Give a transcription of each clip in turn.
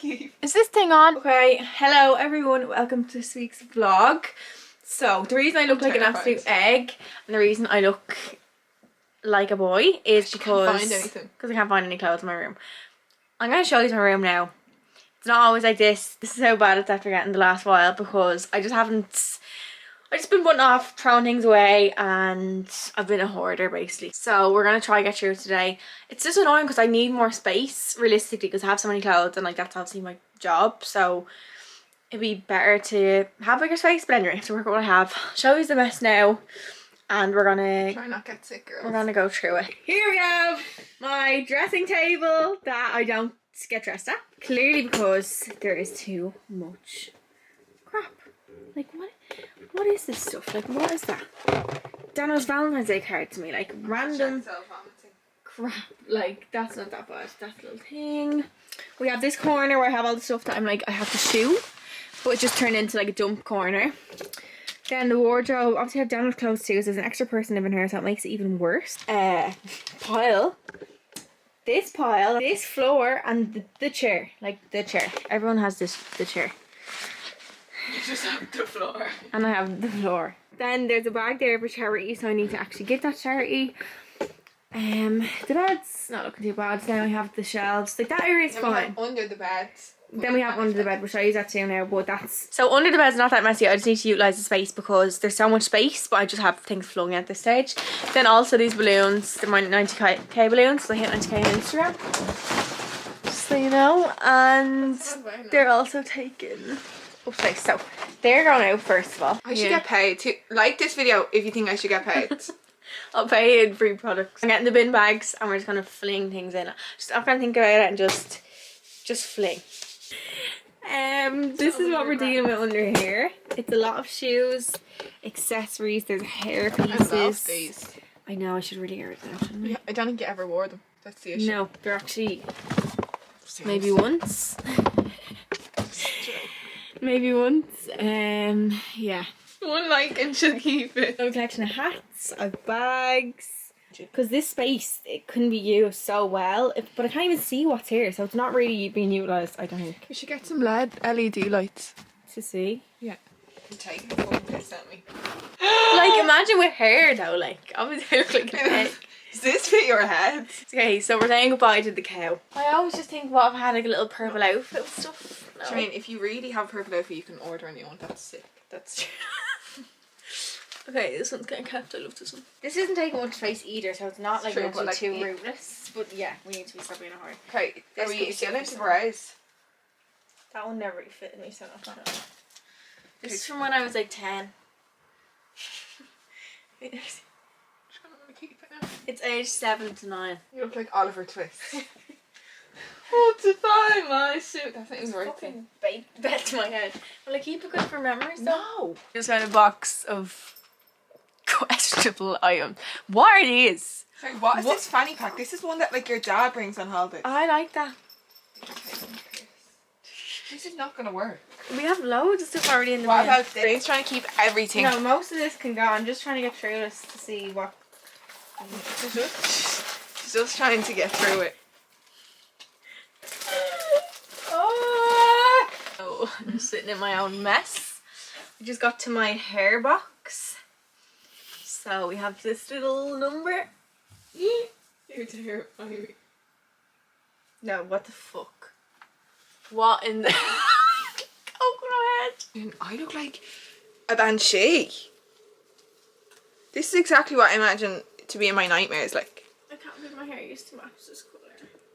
Is this thing on? Okay, hello everyone, welcome to this week's vlog. So the reason I look like an absolute egg and the reason I look like a boy is because I can't find any clothes in my room. I'm going to show you my room now. It's not always like this. This is how bad it's after getting the last while because I just been putting off throwing things away and I've been a hoarder basically. So we're going to try to get through today. It's just annoying because I need more space realistically because I have so many clothes and like that's obviously my job. So it'd be better to have bigger space, but anyway, so work with what I have. Show you the mess now and we're gonna try not get sick, girls. We're gonna go through it. Here we have my dressing table that I don't get dressed at. Clearly because there is too much crap. Like what is this stuff? Like what is that? Daniel's Valentine's Day card to me, like random crap. Like that's not that bad. That little thing. We have this corner where I have all the stuff that I'm like I have to shoe, but it just turned into like a dump corner. Then the wardrobe, obviously I have Daniel's clothes too, so there's an extra person living here, so it makes it even worse. Pile. This pile, this floor, and the chair. Like the chair. Everyone has the chair. You just have the floor. And I have the floor. Then there's a bag there for charity, so I need to actually give that charity. The bed's not looking too bad. So now we have the shelves. Like that area is fine. Under the bed. Then we have under the bed, which I use that too now, but that's... So under the bed's not that messy, I just need to utilise the space because there's so much space, but I just have things flowing at this stage. Then also these balloons, they're my 90k balloons, so I hit 90k on Instagram. Just so you know, and they're also taken up space. So they're going out first of all. I should get paid to like this video if you think I should get paid. I'll pay in free products. I'm getting the bin bags and we're just gonna fling things in. I'm gonna think about it and just fling. This is what we're dealing with under here. It's a lot of shoes, accessories, there's hair pieces. I love these. I know, I should really air them, shouldn't I? Yeah, I don't think you ever wore them. That's the issue. No, they're actually maybe once. Maybe once. Yeah. One like and she'll keep it. I have a collection of hats, I have bags. Because this space, it couldn't be used so well, but I can't even see what's here, so it's not really being utilised, I don't think. We should get some LED lights. To see? Yeah. You take the fucking piss at me. Like, imagine with hair though, like, obviously I look like an egg. Does this fit your head? Okay, so we're saying goodbye to the cow. I always just think, what if I had like a little purple outfit with stuff? No. I mean, if you really have a purple outfit, you can order a new one. That's sick. That's true. Okay, this one's getting kept. I love this one. This isn't taking much space either, so it's not like too rootless. But yeah, we need to be stopping in a hurry. Okay, are we still into browse? That one never really fitted me, so not that. This is from when I was like 10. It's age 7 to 9. You look like Oliver Twist. Oh, to buy my suit. That thing's right thing. Bed to my head. Will I keep it good for memories though? No. Just found a box of questionable items. What are these? Sorry, what is this fanny pack? This is one that like your dad brings on holidays. I like that. This is not gonna work. We have loads of stuff already in the bin. What about this? He's trying to keep everything. No, most of this can go. I'm just trying to get through this to see what. She's just trying to get through it. Oh, I'm sitting in my own mess. I just got to my hair box. So we have this little number. You're terrifying me. No, what the fuck? What in the coconut head? I look like a banshee. This is exactly what I imagine to be in my nightmares like. I can't believe my hair used to match this colour.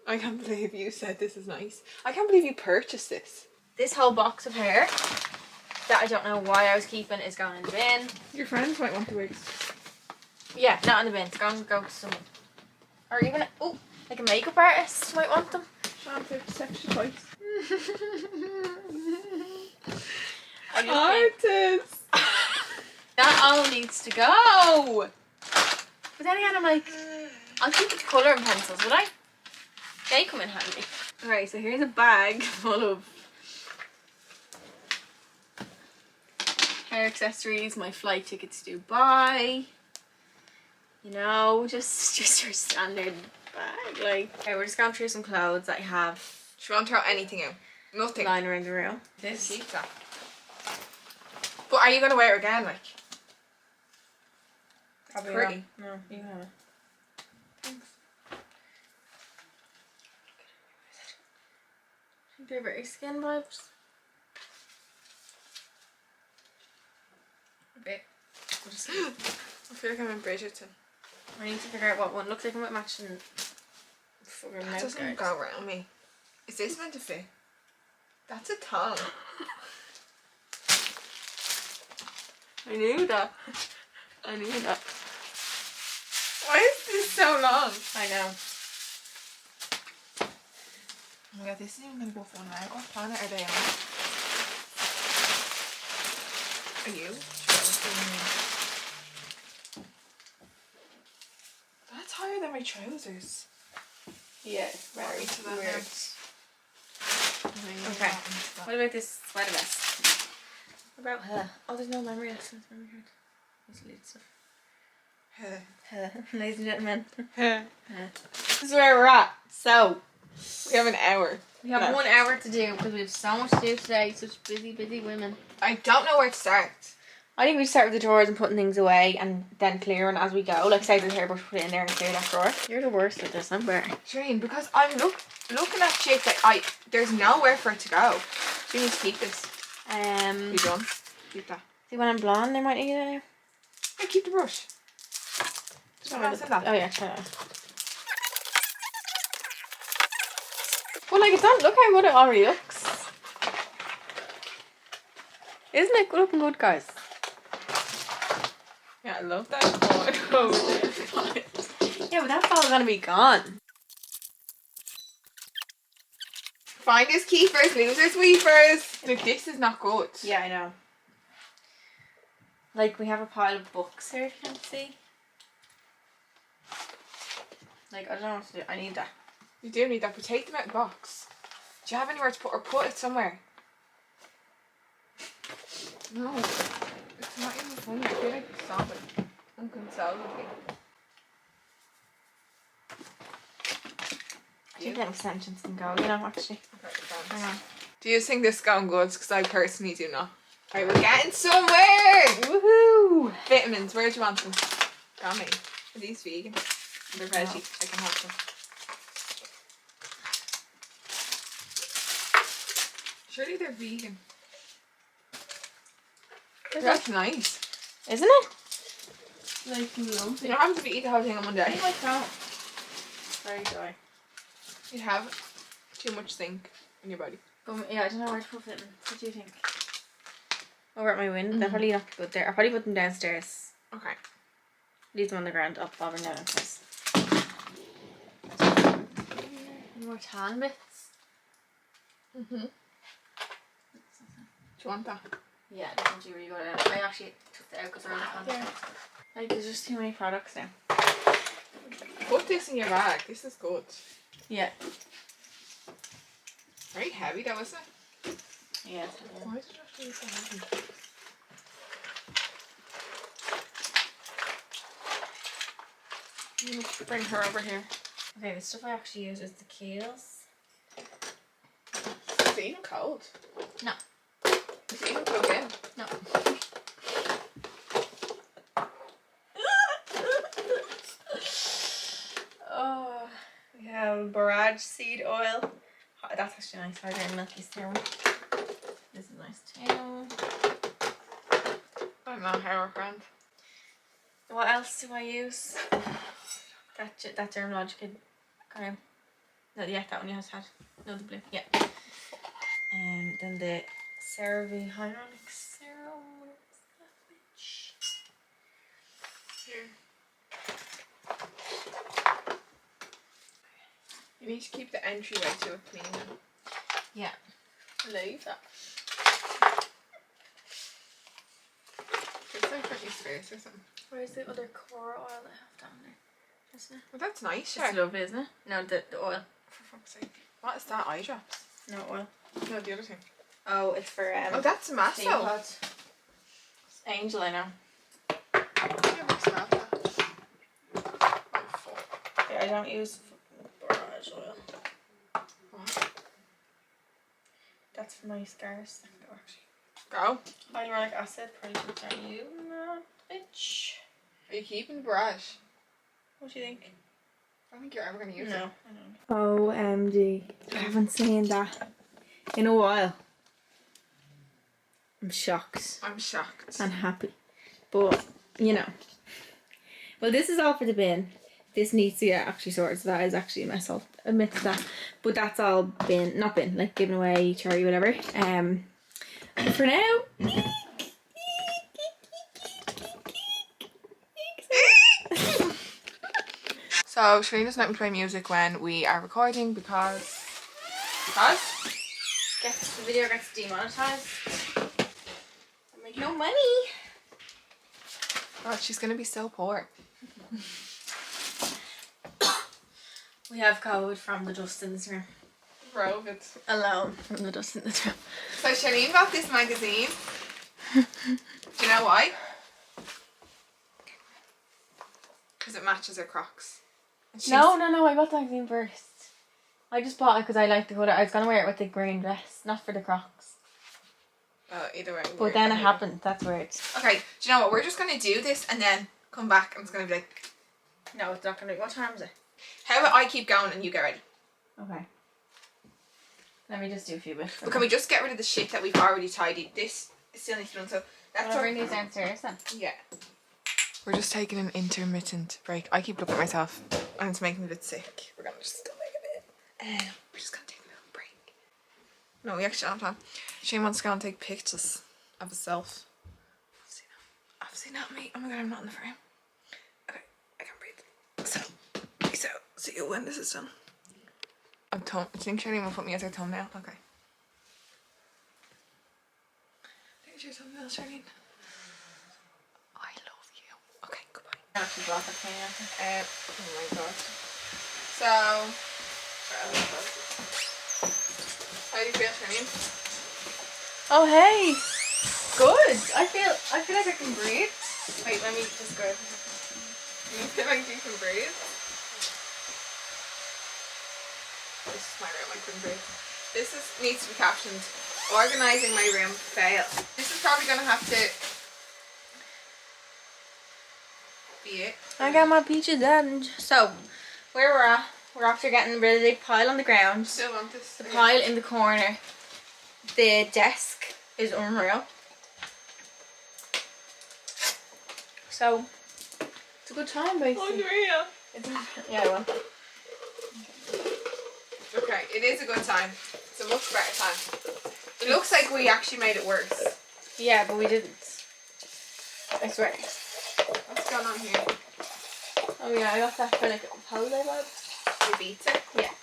I can't believe you said this is nice. I can't believe you purchased this. This whole box of hair that I don't know why I was keeping is going in the bin. Your friends might want the wigs. Yeah, not in the bin. It's going to go to someone. Or even, like a makeup artist might want them. Shampoo, sexual toys. Artist! That all needs to go! But then again, I'm like, I'll keep it to colouring pencils, would I? They come in handy. Alright, so here's a bag full of hair accessories, my flight tickets to Dubai. You know, just your standard bag. Like, okay, we're just going through some clothes that I have. She won't throw anything out. Nothing. line around the room. This. Keep that. But are you going to wear it again, like? Probably Pretty. not. No, you have it. Thanks. I think they're very skin vibes. A bit. I feel like I'm in Bridgerton. I need to figure out what one looks like. I might match them. That doesn't go around me. Is this meant to fit? That's a tongue. I knew that. I knew that. Why is this so long? I know. Oh my god, this isn't even going to go for 1 hour. What planet are they on? Are you? That's higher than my trousers. Yeah, very weird. Okay. Okay. What about this sweater vest? What about her? Oh, there's no memory lessons. Memory card. Let's delete stuff. Ladies and gentlemen. This is where we're at. So, We have an hour. we have 1 hour to do because we have so much to do today. Such busy, busy women. I don't know where to start. I think we start with the drawers and putting things away and then clearing as we go. Like, say there's a hairbrush, put it in there and clear that drawer. You're the worst at this, I'm better. Shane, because I'm looking at shit that there's nowhere for it to go. So you need to keep this. You done? Keep that. See, when I'm blonde, there might need it there. Hey, keep the brush. Just want to that. Oh, yeah, try that. Well, like, it's not. Look how good it already looks. Isn't it looking good, guys? Yeah, I love that. Oh, Yeah, but that's all gonna be gone. finders keepers, losers weepers. Look, this is not good. Yeah, I know. Like, we have a pile of books here, if you can see. Like, I don't know what to do. I need that. You do need that, but take them out of the box. Do you have anywhere to put it somewhere? No, it's not even funny. I feel like sobbing unconsolably. I think them extensions can go, you know, actually. Okay, hang on. Do you think this is going good? Because I personally do not. Alright, we're getting somewhere! Woohoo! Vitamins, where do you want them? Got me. Are these vegan? They're veggie. No. I can have them. Surely they're vegan. That's nice. Isn't it? Like, lumpy. You don't have to eat the whole thing in one day. I like that. Very dry. You have too much zinc in your body. But yeah, I don't know where to put vitamins. What do you think? Over at my window. They're probably not good there. I'll probably put them downstairs. Okay. Leave them on the ground up, bobbing down in place. More tan bits. Do you want that? Yeah, definitely really good at it. I actually took it out because I really can't. Yeah. Like, there's just too many products now. Put this in your bag. This is good. Yeah. Very heavy though, isn't it? Yeah, it's heavy. Why did you have to be so heavy? Bring her over here. Okay, the stuff I actually use is the keels. Is it even cold? No. Is it even plugged in? No. Oh, we have barrage seed oil. That's actually nice. Harder than Milky's too. This is nice too. I don't know how we're grand. What else do I use? That Dermalogica cream. No, yeah, that one you have had. No, the blue. Yeah. Then the CeraVe Hyaluronic Serum. Where's that bitch? Here. You need to keep the entryway to it clean. Yeah. Leave that. It's like pretty space or something. Where's the other core oil that I have down there? Isn't it? Well, that's nice, It's Sure. lovely, isn't it? No, the oil. For fuck's sake. What is that? Eye drops? No oil. No, the other thing. Oh, it's for Oh, that's steam massive. pods. Angel, I know. Yeah, we smell that. Oh, fuck. Yeah, I don't use barrage oil. What? That's for my scars. No, actually. Go. Hyaluronic acid. Probably should start using that. Bitch. Are you keeping the brush? What do you think? I don't think you're ever going to use it. No. OMG. I haven't seen that in a while. I'm shocked. I'm shocked. And happy. But, you know. Well, this is all for the bin. This needs to get actually sorted. So that is actually a mess. I'll admit to that. But that's all bin. Not bin. Like given away, charity, whatever. But for now... So, Charlene doesn't let me play music when we are recording because... The video gets demonetized. I make no money. God, she's going to be so poor. We have COVID from the dust in this room. Rovid. Alone from the dust in this room. So Charlene got this magazine. Do you know why? Because it matches her Crocs. No, I got the magazine first. I just bought it because I like the colour. I was going to wear it with the green dress, not for the Crocs. Either way. But then it happened. That's weird. Okay, do you know what? We're just going to do this and then come back and it's going to be like... No, it's not going to be. What time is it? How about I keep going and you get ready? Okay. Let me just do a few bits. But can we just get rid of the shit that we've already tidied? This still needs to be done, so that's I'll bring these downstairs then. Yeah. We're just taking an intermittent break. I keep looking at myself and it's making me a bit sick. We're gonna just go make a bit. We're just gonna take a little break. No, we actually don't have time. Shane wants to go and take pictures of herself. Obviously not me. Oh my god, I'm not in the frame. Okay, I can breathe. So, peace out. See you when this is done. I think Shane will put me as her thumbnail. Okay. There's your thumbnail, Shane. I love you. Okay, goodbye. Actually block it for me. Oh my god. So, how do you feel, Shane? Oh hey. Good. I feel like I can breathe. Wait, let me just go. Do you feel like you can breathe? This is my room, I couldn't breathe. This needs to be captioned. Organising my room fail. This is probably going to have to be it. I got my peaches done. So, where we're after getting rid of the pile on the ground. Still want this. The pile in the corner. The desk is unreal. So, it's a good time basically. Unreal. Yeah, well. Okay, it is a good time. It's a much better time. It looks like we actually made it worse. Yeah, but we didn't. I swear. What's going on here? Oh yeah, I got that for like holiday vibes. Your pizza? Yeah.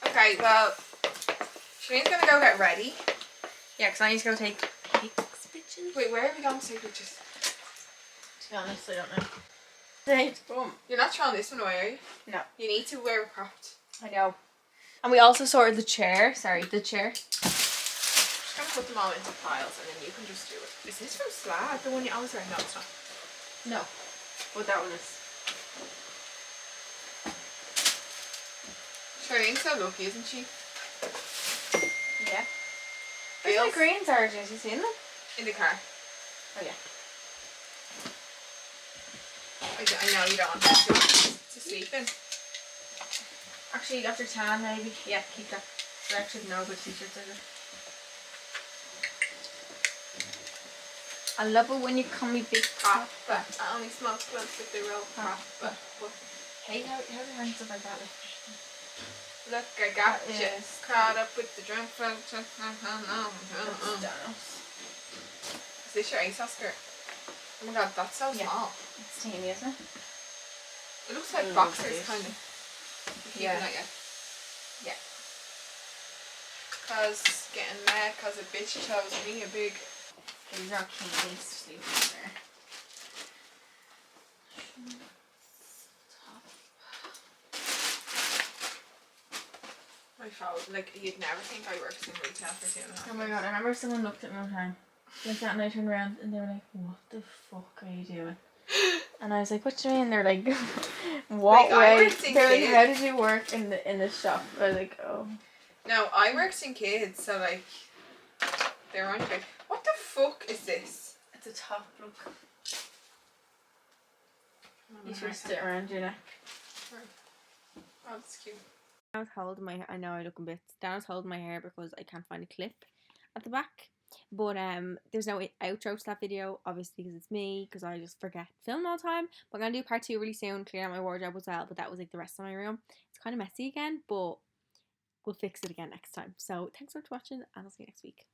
Okay, well, Shireen's gonna go get ready. Yeah, because I need to go take pics, bitches. Wait, where are we going to take pictures? To be honest, I don't know. Right, boom. You're not throwing this one away, are you? No. You need to wear it cropped. I know. And we also sorted the chair. Sorry, the chair. Just gonna put them all into piles and then you can just do it. Is this from Slab? The one you always wear? No, it's not. No. But that one is. Shireen's so lucky, isn't she? Yeah. Where's my green sergeant? Have you seen them? In the car. Oh yeah. I know you don't want that. You want to sleep in. Actually, after tan maybe. Yeah, keep that. I actually know good t-shirts are. I love it when you call me big Papa. I only smoke blunts if they roll Papa. Hey, how do you hang stuff like that? Look, I got you. Yes. Caught up with the drunk folks. Is this your ASOS skirt? Oh my god, that's so small. It's teeny, isn't it? It looks like boxers, kind of. Yeah. Yeah. Cause getting mad cause a bitch chose me a big. These are candies to sleep in there. My fault. Like, you'd never think I worked in retail for 2.5 Oh my god, I remember someone looked at me one time like that and I turned around and they were like, what the fuck are you doing? And I was like, what do you mean? They're like, what like, way? They're like, how did you work in the shop? I was like, oh. No, I worked in kids, so like they were on trade. What the fuck is this? It's a top, look. You should sit around your neck. Oh, that's cute. Dana's holding my hair. I know I look a bit. Dana's holding my hair because I can't find a clip at the back. But there's no outro to that video, obviously, because it's me, because I just forget film all the time. But I'm gonna do part 2 really soon, clear out my wardrobe as well. But that was like the rest of my room. It's kind of messy again, but we'll fix it again next time. So thanks so much for watching, and I'll see you next week.